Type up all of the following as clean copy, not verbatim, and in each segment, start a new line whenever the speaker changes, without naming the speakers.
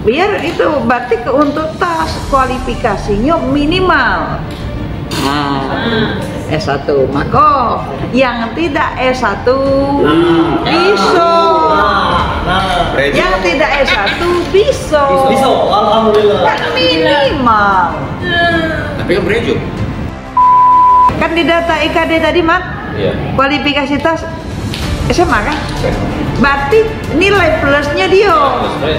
Biar itu berarti untuk tas kualifikasinya minimal S1. Maka yang tidak S1 bisa. Yang tidak S1 bisa.
Alhamdulillah.
Kan minimal.
Tapi kan berejo.
Kan di data IKD tadi, Mat.
Iya.
Kualifikasi tas SMA kan? Berarti nilai plusnya dia.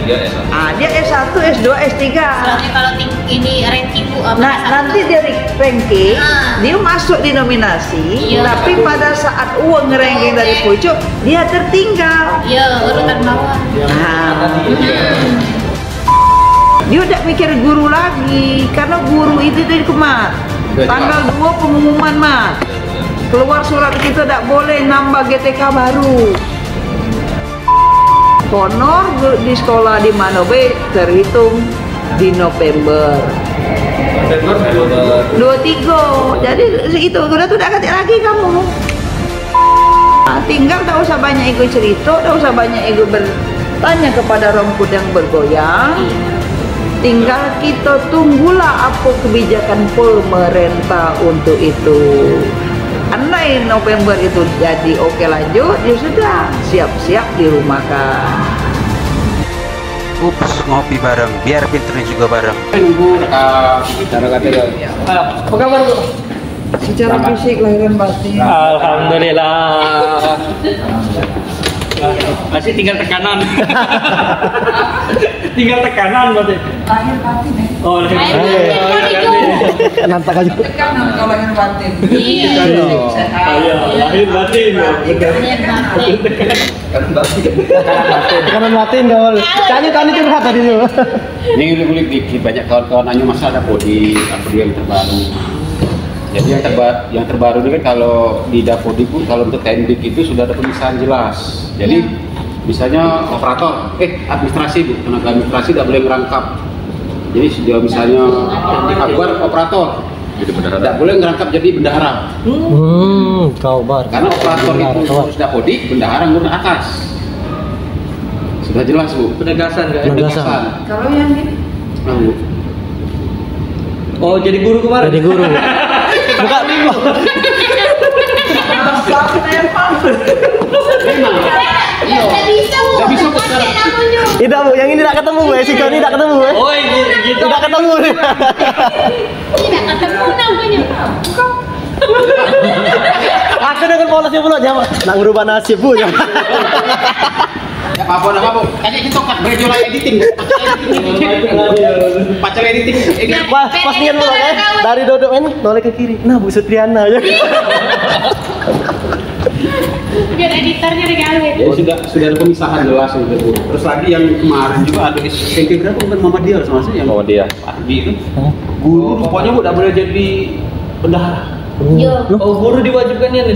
Dia S1.
Dia S1, S2, S3.
Soalnya kalau ini ranking Bu
Nah, nanti dari ranking, dia masuk di nominasi,
Iya.
tapi pada saat uang ranking dari pucuk, dia tertinggal.
Iya, urutan bawah.
Dia udah mikir guru lagi, karena guru itu dari kemat. Tanggal 2 pengumuman, Mat. Keluar surat kita tidak boleh nambah GTK baru. Honor di sekolah di mana be terhitung di November 23. Jadi itu udah tuh udah ganti lagi kamu. Nah, tinggal tak usah banyak ego cerita, tak usah banyak ego bertanya kepada rambut yang bergoyang. Tinggal kita tunggulah apa kebijakan pemerintah untuk itu. Andai November itu jadi oke lanjut, ya sudah siap-siap dirumahkan.
Ups, ngopi bareng, biar pinternya juga bareng.
Nunggu cara kata
Apa kabar Bu?
Secara fisik lahiran batin.
Alhamdulillah. Masih tinggal tekanan. Tinggal tekanan berarti.
Lahir batin ya.
Oh,
Nantak aja.
Tekanan kalau lahir batin.
Iya.
Lahir batin.
Tekanan batin kau. Tanya curhat tadi tuh.
Ini ngulik dikit, banyak kawan-kawan nanya masa ada Podi, apa yang terbaru. Jadi yang terbaru ini kan kalau di Dapodi pun kalau untuk TNBIK itu sudah ada pemisahan jelas. Jadi misalnya operator, administrasi Bu, tenaga administrasi tidak boleh merangkap. Jadi sudah misalnya akbar operator,
Jadi bendahara.
tidak boleh ngerangkap jadi bendahara.
Kau bar.
Karena operator itu sudah Dapodi, bendahara ngurus atas. Sudah jelas Bu.
Penegasan kan?
Penegasan.
Kalau yang ini
Nah, Bu.
Oh, jadi guru kemarin.
Jadi guru. Buka.
Nggak bisa Bu.
Nggak bisa, Bu,
Pakai
sekarang.
namanya.
Tidak Bu, yang ini tidak ketemu Bu, si kau ini tidak ketemu Bu.
Oh, gitu.
Tidak ketemu.
Tidak ketemu namanya.
Aku dengan polosnya pula jangan nak merubah nasib Bu.
Ya apa Bu? Tadi kita kat berejo lah editing. Pacar editing.
Pas nian pula kan dari dodok ini noleh ke kiri. Nah Bu Sutriana ya.
Biar editornya digawe.
Ya sudah ada pemisahan jelas itu Bu. Terus lagi yang kemarin juga ada SMP berapa bukan Muhammadiyah sama saya yang
Muhammadiyah.
Arbi itu. Guru pokoknya Bu tidak boleh jadi bendahara.
Yo.
Oh, guru diwajibkan ya nih.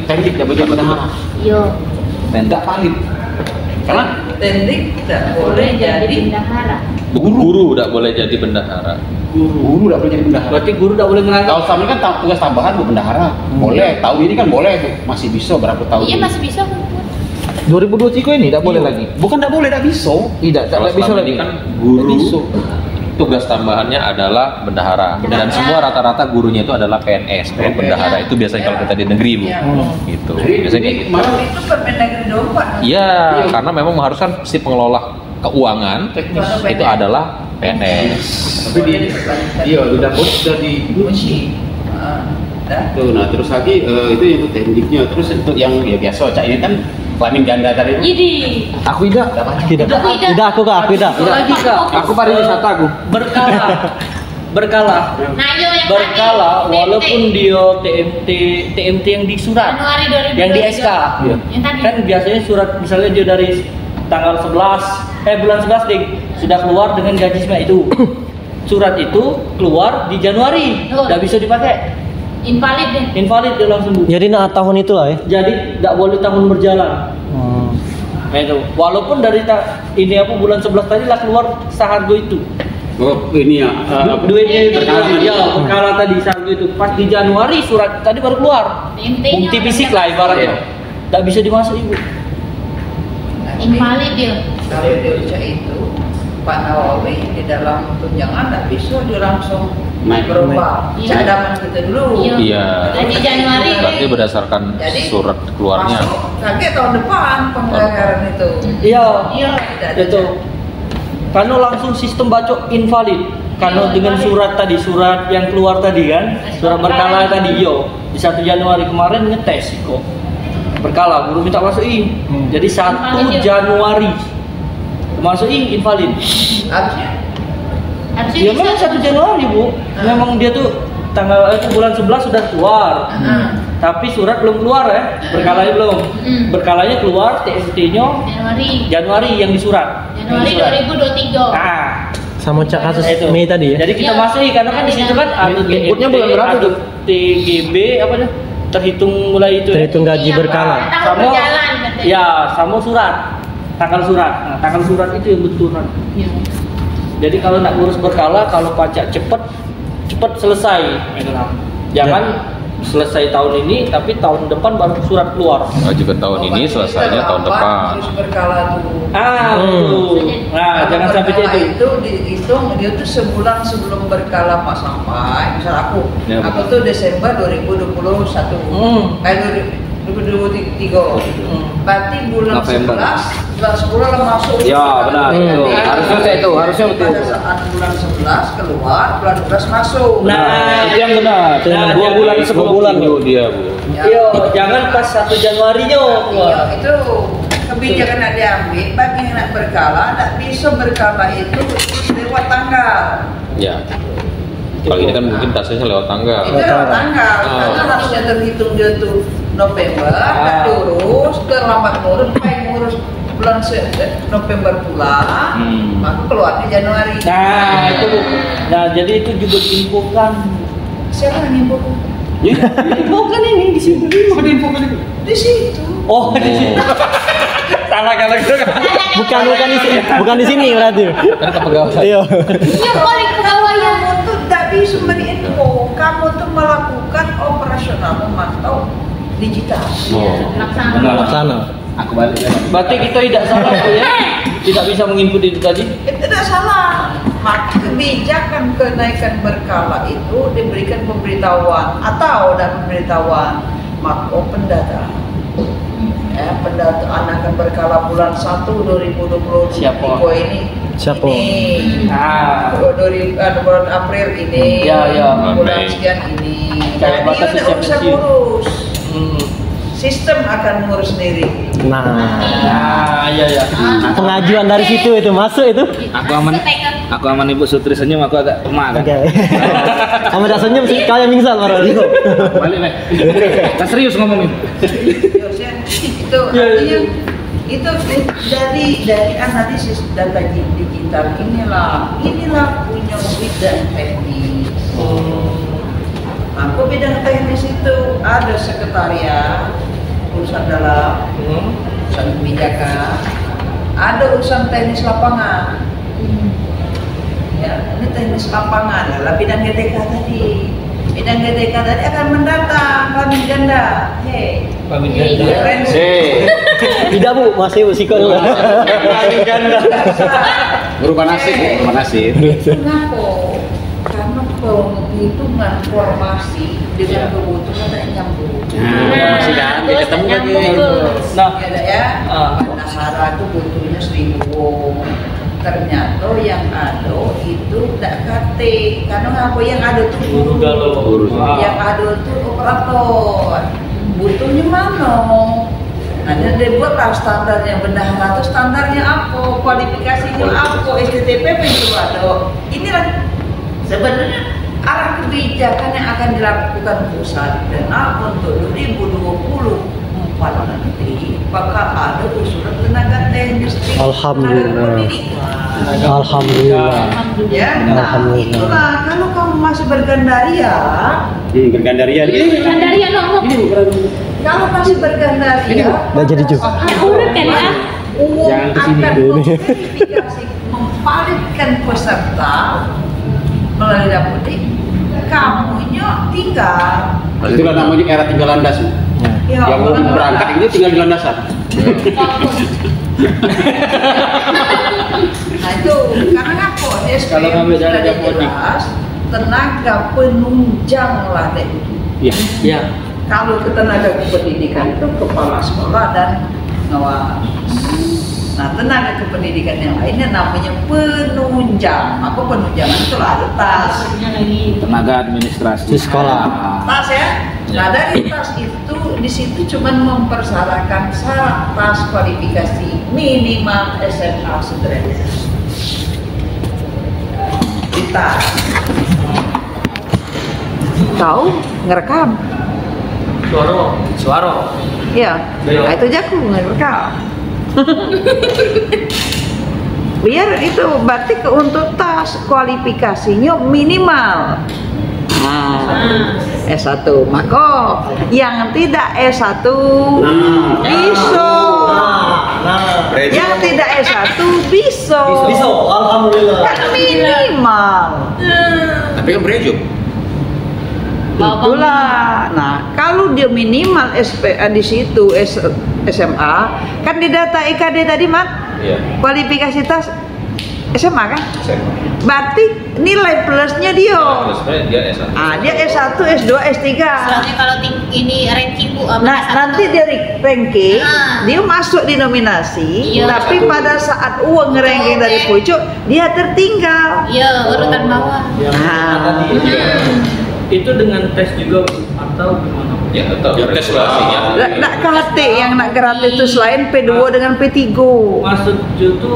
Teknik tidak boleh jadi bendahara.
Yo.
Tidak valid. Karena
tendik tidak boleh jadi
bendahara.
Guru tidak boleh jadi bendahara.
guru tidak boleh jadi bendahara.
Berarti guru tidak boleh ngerangkap.
Kalau selama ini kan tugas tambahan Bu bendahara. Boleh. Tahun ini kan boleh Bu. Masih bisa berapa tahun?
Iya
ini?
masih bisa Bu.
2023 ini tidak boleh lagi.
Bukan tidak boleh, tidak bisa.
Tidak
Kalau
bisa
selama
lagi.
ini kan guru
Bisa.
tugas tambahannya adalah bendahara dan semua rata-rata gurunya itu adalah PNS. Kalau bendahara itu biasanya kalau kita di negeri Bu, gitu. Biasanya kayak gitu.
Kalau itu Permendagri 24.
Iya, karena memang mengharuskan si pengelola keuangan itu adalah PNS.
Tapi di dapur sudah di tuh. Nah terus lagi itu yang untuk tekniknya. Terus untuk yang ya biasa cak ini kan kelamin ganda tadi.
Jadi
Aku tidak.
Tidak aku Kak, aku tidak.
Lagi Kak. Aku pariwisata aku. Berkala.
nah yo yang
Berkala
tadi,
walaupun dia TMT yang di surat,
Januari 2022.
yang di SK.
Yang tadi.
Kan biasanya surat misalnya dia dari tanggal 11 bulan 11 ding sudah keluar dengan gaji semua itu. Surat itu keluar di Januari,
Betul.
tidak bisa dipakai.
Invalid deh.
Invalid dia langsung Bu.
Jadi nak tahun itu lah ya.
Jadi tidak boleh tahun berjalan. Nah, itu. Walaupun dari ini apa bulan 11 tadi lah keluar seharga itu.
Oh ini ya.
Duitnya itu
berkala.
ya berkala tadi seharga itu. Pas di Januari surat tadi baru keluar.
Intinya
Bukti fisik lah ibaratnya. Tidak bisa dimasuk Ibu.
Invalid dia.
Kalau Indonesia itu Pak Nawawi di dalam tunjangan nggak bisa dia langsung
Naik.
berubah.
Iya.
Cadangan kita dulu.
Iya.
Jadi Januari
Berarti berdasarkan
Jadi,
surat keluarnya.
Masuk kaget tahun depan penganggaran itu.
Iya.
Iya.
Itu. Karena langsung sistem bacok invalid. Karena
Iya,
dengan
invalid.
surat tadi, surat yang keluar tadi kan, surat berkala tadi, yo di 1 Januari kemarin ngetes kok berkala, guru minta masukin. Jadi 1
Invalid, yo.
Januari masukin invalid.
Harusnya
Harusnya
Ya
bisa.
memang 1 Januari bu, memang dia tuh tanggal itu bulan 11 sudah keluar. Tapi surat belum keluar ya, berkalanya belum. Berkalanya keluar TST-nya Januari yang disurat.
Januari
Yang disurat.
2023.
Nah,
Sama kasus
itu.
Mei tadi ya.
Jadi kita
Iya.
masih karena kan di situ kan ada
Inputnya bulan berapa tuh?
TGB apa tuh? Terhitung mulai itu. ya.
Terhitung gaji
Iya,
berkala.
tahun
Sama
berjalan katanya.
ya, sama surat. Tanggal surat. Nah, tanggal surat itu yang betul kan.
Iya.
Jadi kalau nak ngurus berkala, kalau pajak cepet selesai. Jangan selesai tahun ini, tapi tahun depan baru surat keluar.
Wajib tahun ini, selesainya tahun depan.
Harus berkala dulu.
Betul. Nah, jangan sampai
berkala
itu.
dihitung dia tuh sebulan sebelum berkala Pak sampai. Misal aku
Ya,
tuh Desember 2021. 2023. Berarti bulan
November.
11, bulan 10 lah masuk.
Ya, benar. Itu. Harusnya kayak itu, harusnya betul.
Pada saat bulan 11 keluar, bulan 12 masuk.
Nah,
Itu yang benar.
Nah,
2 bulan
jadi-
sebelum
bulan,
minggu dia, Bu.
Ya.
Yo, jangan pas 1 Januari-nya
Iya,
keluar.
itu kebijakan yang diambil bagi yang nak berkala, tak bisa berkala itu lewat tanggal.
Ya. Kalau ini kan mungkin tasnya lewat tanggal.
Itu lewat tanggal,
Oh.
karena harusnya terhitung dia tuh November, tak lurus, terlambat ngurus, baik ngurus bulan November pula, maka keluarnya Januari.
Nah, itu. Nah, jadi itu juga diinfokan.
Siapa yang info?
Diinfokan ini di sini. Mau diinfokan itu.
Di situ.
Oh, di sini. Salah kalau gitu kan.
Bukan di sini berarti.
Kan kepegawaian.
Iya.
Iya, boleh pegawai ya.
Kamu tuh tak bisa memberi info, kamu tuh melakukan operasional memantau digital.
Sana.
Aku balik ya.
Berarti kita tidak salah Bu, ya. Tidak bisa menginput itu tadi.
Tidak salah. Maka kebijakan kenaikan berkala itu diberikan pemberitahuan atau dan pemberitahuan maka open data. Ya, pendataan akan berkala bulan 1 2023
Siapa?
ini.
Siapa?
Ini.
Ah.
Bulan April ini.
Ya, ya.
Bulan
Mei.
sekian ini.
Kayak
Jadi
batas
udah
siap
usah
kecil.
ngurus.
Hmm.
Sistem akan ngurus sendiri.
Nah,
Nah, iya ya.
pengajuan dari situ itu masuk itu.
Aku aman Ibu Sutri senyum, aku agak lemah kan.
Oke. Kamu udah senyum sih, kalian pingsan baru.
Balik, Nek. Kan serius ngomongin.
Itu artinya itu dari analisis data digital inilah punya bidang teknis. Aku bidang teknis itu ada sekretariat, urusan dalam, urusan kebijakan, ada urusan teknis lapangan. Ya, ini teknis lapangan adalah bidang GTK tadi. Bidang GTK tadi akan mendatang kelamin ganda. Hei,
Kelamin ganda.
referensi.
Tidak Bu, masih Bu Siko dulu.
Kelamin ganda.
Berubah nasib, Bu. Berubah nasib.
Kenapa? Karena penghitungan formasi dengan kebutuhan tidak nyambung.
Masih kan, dia ketemu lagi.
Nah,
Ya, ada ya.
Ah.
Bendahara itu butuhnya 1000 wong. Ternyata yang ada itu tidak KT. Karena apa yang ada tuh guru.
Guru.
Yang ada tuh operator. Butuhnya mana? Nah, dia buatlah standarnya bendahara itu standarnya apa, kualifikasinya apa, STTPP itu ada. Inilah sebenarnya arah kebijakan yang akan dilakukan pusat dan untuk 2024 nanti bakal ada usulan tenaga teknis.
Alhamdulillah.
tenaga pendidikan.
Alhamdulillah.
Ya, nah
Alhamdulillah.
itulah kalau kamu masih bergandaria,
Gandaria ini.
Gandaria ngomong.
kalau masih bergandaria,
Nggak jadi juga.
Urut kan ya?
uang
Jangan kesini
akan
dulu.
memverifikasi, memvalidkan peserta melalui dapodik, kamunya tinggal.
Itulah namanya era tinggal landas. Bu.
Ya,
Yang mau
orang-orang.
berangkat ini tinggal di landasan.
Nah itu karena ngapa di SPM
Kalau ngambil dari
sudah
Dapodik.
jelas tenaga penunjang lah deh.
Iya.
Ya.
Kalau ke tenaga kependidikan itu kepala sekolah dan pengawas. Nah tenaga kependidikan yang lainnya namanya penunjang. Apa penunjangan itu lah ada tas.
Tenaga administrasi
Di sekolah.
Tas ya. Nah dari tas itu di situ cuma mempersyaratkan syarat tas kualifikasi minimal SMA sederajat. Di tas. Tahu ngerekam?
Suaro.
Iya. Nah, itu aja aku ngerekam. Biar itu berarti untuk tas kualifikasinya minimal. S1 maka yang tidak S1 bisa. Yang tidak S1 bisa.
Bisa, alhamdulillah.
Kan minimal.
tapi kan berejum.
Itulah. Nah, kalau dia minimal SPA di situ SMA, kan di data IKD tadi, Mat,
Iya.
kualifikasi tas SMA kan?
SMA.
Berarti nilai plusnya dia.
Terus sebenarnya dia S1.
Ah, dia S1, S2, S3.
Soalnya kalau ini ranking Bu apa
Nah,
S1
nanti
tuh?
dari ranking,
Ah.
dia masuk di nominasi,
Iya.
tapi pada saat uang ranking dari pucuk, dia tertinggal.
Iya, urutan bawah.
Yang
Ah.
tadi. Itu dengan tes juga atau gimana?
Ya tetap
Ya, tes
regulasinya.
Nak KHT yang nak gratis itu selain P2 dengan P3.
Maksud itu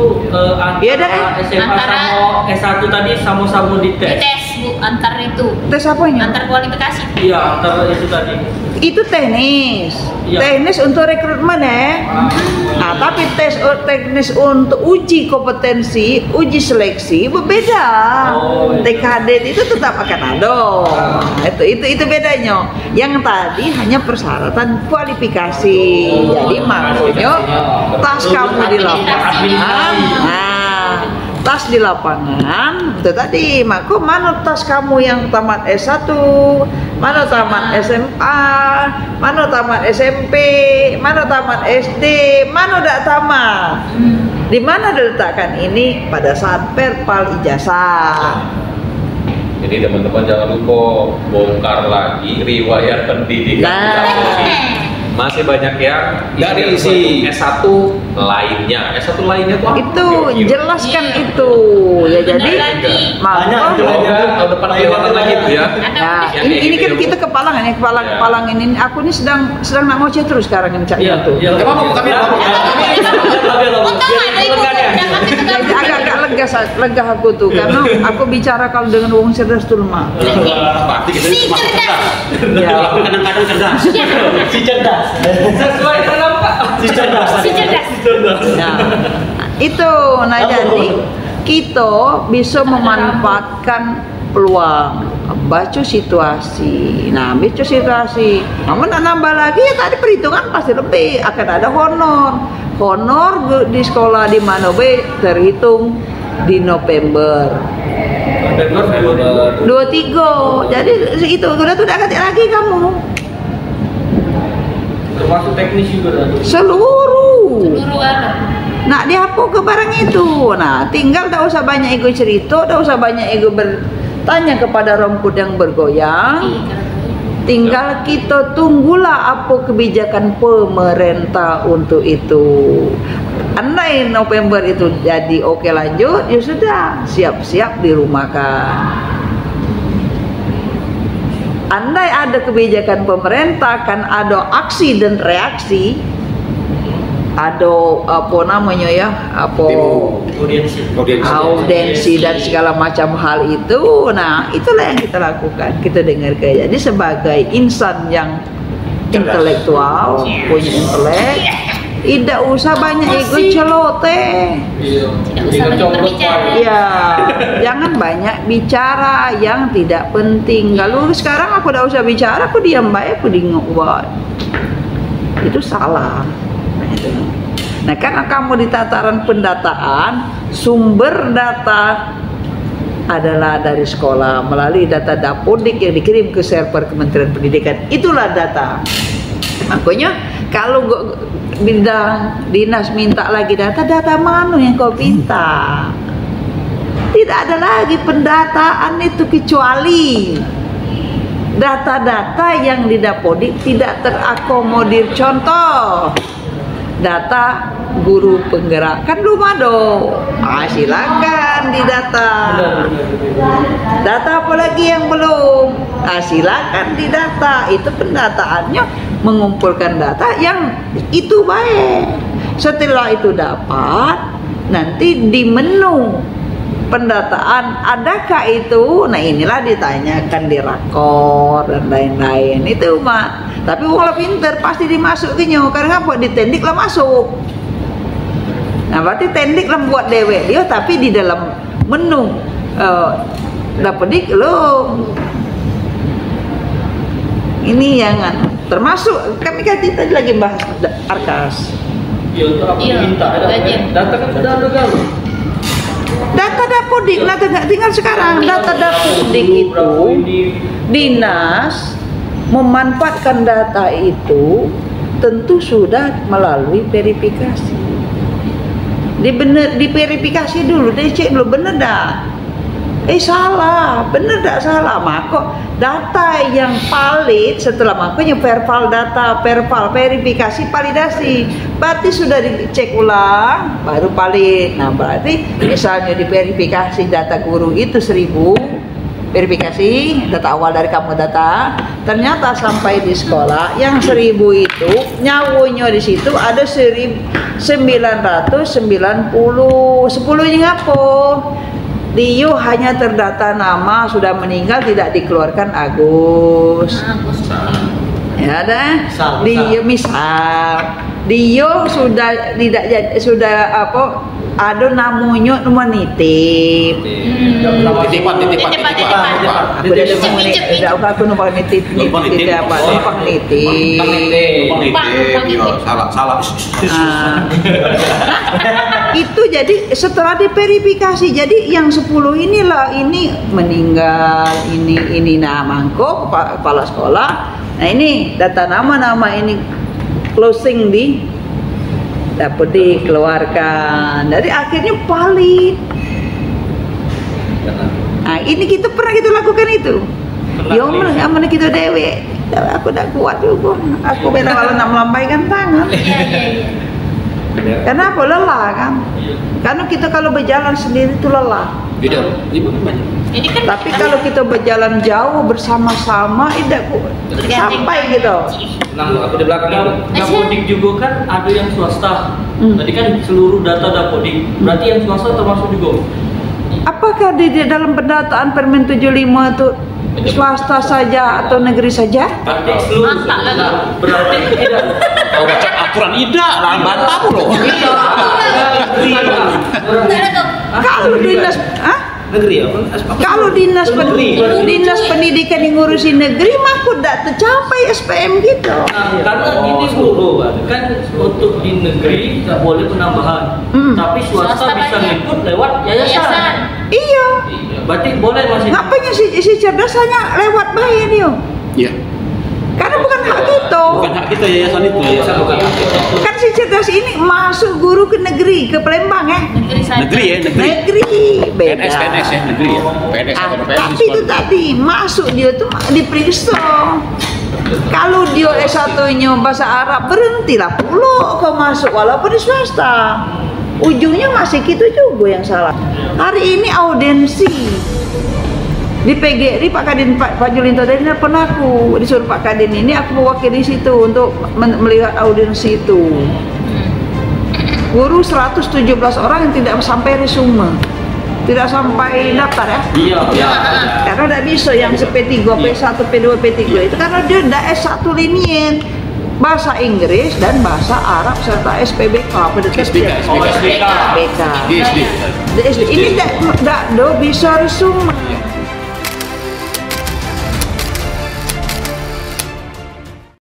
Iya dah.
antara SMA
Antara-
sama S1 tadi sama-sama
Di
dites.
tes Bu, antar itu.
Tes apanya?
Antar kualifikasi.
Iya, antara itu tadi.
Itu teknis.
Iya.
Teknis untuk rekrutmen ya. Nah, tapi tes teknis untuk uji kompetensi, uji seleksi berbeda.
Oh, iya.
TKD itu tetap akan ada. Nah, itu bedanya. Yang tadi hanya persyaratan kualifikasi. Jadi makanya tas kamu di lapangan. Nah, tas di lapangan itu tadi. Maka mana tas kamu yang tamat S1, mana tamat SMA, mana tamat SMP, mana tamat SD, mana tidak tamat. Di mana diletakkan ini pada saat perpal ijazah.
Jadi teman-teman jangan lupa bongkar lagi riwayat pendidikan
Nah.
kita ini. Masih banyak yang
Dari si-
S1 lainnya. S1 lainnya tuh apa?
Itu
Kira-kira.
jelaskan
Iya.
itu. Ya jadi
lagi.
maka
Banyak itu.
Tahun depan kelihatan lagi tuh ya.
nah,
Yang
ini
kayak
kan
gitu ya,
kita
Bu.
kepalangan ya,
Ya.
kepalang ini aku ini sedang nak ngoceh terus sekarang ini Cak
Iya,
tuh.
iya.
Nggak apa-apa, kami nggak apa-apa.
Untung ada ibu udah kasih ke
Jadi
kamu.
agak lega aku tuh karena aku bicara kalau dengan wong cerdas tuh lemah.
Berarti kita ini cuma cerdas.
Ya.
Kadang-kadang cerdas.
Si cerdas.
Sesuai dengan apa?
Si cerdas.
Si cerdas.
Nah, itu nah jadi kita bisa memanfaatkan peluang, baca situasi. Nah, baca situasi. Namun nak nambah lagi ya tadi perhitungan pasti lebih akan ada honor. Honor di sekolah di mana be terhitung di November 23. Jadi itu udah tuh ganti lagi kamu.
Termasuk teknis juga dah.
Seluruh.
Guru ada.
Nak dihapus ke barang itu. Nah, tinggal tak usah banyak ego cerita, tak usah banyak ego bertanya kepada rumput yang bergoyang. Tinggal kita tunggulah apa kebijakan pemerintah untuk itu. Andai November itu jadi oke lanjut, ya sudah siap-siap dirumahkan. Andai ada kebijakan pemerintah kan ada aksi dan reaksi. Ada apa namanya ya, apa audiensi dan segala macam hal itu. Nah, itulah yang kita lakukan, kita dengarkan. Jadi sebagai insan yang intelektual, punya intelek, tidak usah banyak ego celote.
Iya.
Tidak usah banyak berbicara.
Ya, jangan banyak bicara yang tidak penting. Kalau sekarang aku tidak usah bicara, aku diam baik, aku buat. Itu salah. Nah, karena kamu di tataran pendataan, sumber data adalah dari sekolah melalui data Dapodik yang dikirim ke server Kementerian Pendidikan. Itulah data. Makanya kalau bidang dinas minta lagi data mana yang kau minta? Tidak ada lagi pendataan itu kecuali data-data yang di Dapodik tidak terakomodir. Contoh, data guru penggerak kan belum ada. Silakan di data. Data apalagi yang belum? Silakan di data. Itu pendataannya mengumpulkan data yang itu baik. Setelah itu dapat, nanti di menu pendataan adakah itu, nah inilah ditanyakan di rakor dan lain-lain itu mah. Tapi wong pinter pasti dimasukinnya karena apa? Ditendik lah masuk. Nah berarti tendik lah buat dewek dia, tapi di dalam menu Dapodik lo ini yang termasuk kami kan tadi lagi bahas Arkas.
Iya, itu apa minta data kan sudah ada galau.
Data Dapodik, data nggak tinggal sekarang. Data Dapodik itu dinas memanfaatkan data itu tentu sudah melalui verifikasi. Diverifikasi dulu, dicek dulu bener dah. Salah, bener dak salah. Maka data yang valid setelah makanya verbal data, verbal verifikasi, validasi. Berarti sudah dicek ulang baru valid. Nah, berarti misalnya diverifikasi data guru itu 1000 verifikasi data awal dari kamu data, ternyata sampai di sekolah yang 1000 itu nyawunya di situ ada 1990. 10-nya ngapo? Dio hanya terdata nama sudah meninggal tidak dikeluarkan Agus. Ya dah. Dio misal Dio sudah tidak sudah apa? Ada namanya nomor nitip.
Titipan.
Aku nomor nitip apa? Numpang nitip.
Salah.
Itu jadi setelah diverifikasi, jadi yang 10 inilah ini meninggal, ini namangko kepala sekolah. Nah ini data nama-nama ini closing di dapat dikeluarkan. Dari akhirnya valid. Nah ini kita pernah kita lakukan itu. Ya mana kita dewe. Aku tak kuat juga. Aku bela kalau nak melambaikan tangan. Kenapa lelah kan? Karena kita kalau berjalan sendiri itu lelah.
Ini kan
Tapi kalau kita berjalan jauh bersama-sama, tidak sampai gitu.
Nah, aku di belakang itu. Dapodik juga kan ada yang swasta. Tadi kan seluruh data Dapodik. Berarti yang swasta termasuk juga.
Apakah di dalam pendataan Permen 75 itu swasta saja atau negeri saja?
Berarti seluruh. Berarti tidak.
Kau baca aturan IDA lah bantah loh.
Kalau dinas,
Negeri apa?
kalau dinas pendidikan yang ngurusin negeri mah aku tidak tercapai SPM gitu.
Karena ini dulu kan untuk di negeri nggak boleh penambahan, tapi swasta bisa ngikut lewat yayasan.
Iya.
Berarti boleh masih.
Ngapain si cerdas hanya lewat bayi dia?
Iya.
Karena bukan hak kita.
Bukan hak kita yayasan itu.
Yayasan bukan hak kita.
Kan si cerdas ini masuk guru ke negeri, ke Palembang ya.
Negeri.
Negeri beda.
PNS ya, negeri ya. PNS atau PNS.
Tapi itu tadi masuk dia tuh diperiksa. Kalau dia S1-nya bahasa Arab berhentilah puluh kau masuk walaupun di swasta. Ujungnya masih gitu juga yang salah. Hari ini audiensi di PGRI Pak Kadin Pak Julinto tadi pernah aku disuruh Pak Kadin ini aku mewakili situ untuk melihat audiensi itu. Guru 117 orang yang tidak sampai resume, tidak sampai daftar ya?
Iya.
Karena tidak bisa yang P3, P1, P2, P3 itu karena dia tidak S1 linier. Bahasa Inggris dan bahasa Arab serta SPBK
SPK.
SPK. Ini tidak bisa resume.